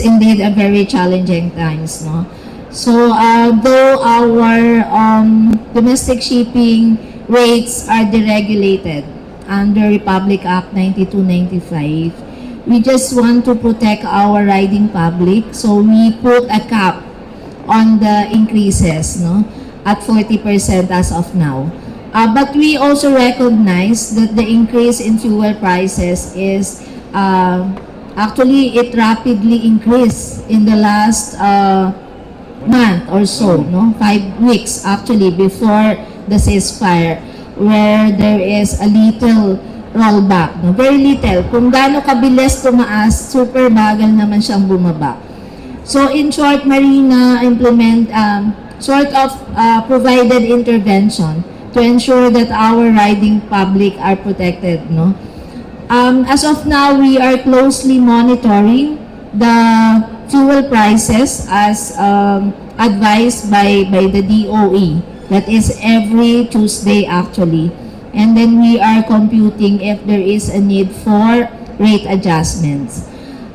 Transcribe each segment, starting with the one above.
Indeed a very challenging times, no? So, though our domestic shipping rates are deregulated under Republic Act 9295, we just want to protect our riding public. So, we put a cap on the increases, no? At 40% as of now. But we also recognize that the increase in fuel prices is actually, it rapidly increased in the last month or so, no? 5 weeks actually before the ceasefire, where there is a little rollback, no? Very little. Kung gaano kabilis tumaas, super bagal naman siyang bumaba. So in short, Marina provided intervention to ensure that our riding public are protected, no? As of now, we are closely monitoring the fuel prices as advised by the DOE. That is every Tuesday actually. And then we are computing if there is a need for rate adjustments.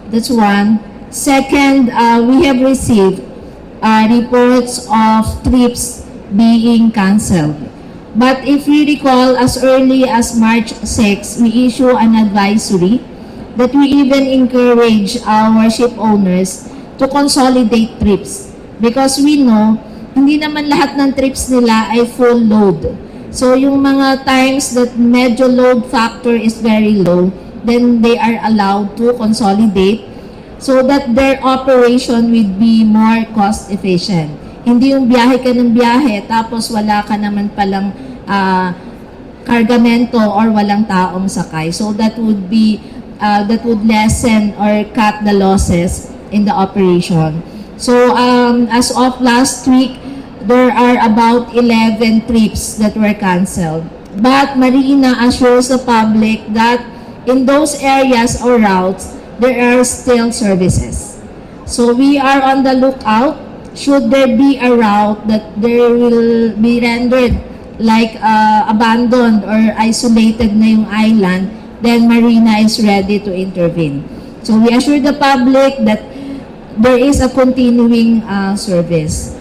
That's one. Second, we have received reports of trips being canceled. But if we recall, as early as March 6, we issue an advisory that we even encourage our ship owners to consolidate trips. Because we know, hindi naman lahat ng trips nila ay full load. So yung mga times that medyo load factor is very low, then they are allowed to consolidate so that their operation would be more cost efficient. Hindi yung biyahe ka ng biyahe, tapos wala ka naman palang kargamento or walang taong sakay. So that would lessen or cut the losses in the operation. So as of last week, there are about 11 trips that were canceled. But Marina assures the public that in those areas or routes, there are still services. So we are on the lookout. Should there be a route that there will be rendered like abandoned or isolated na yung island, then Marina is ready to intervene. So we assure the public that there is a continuing service.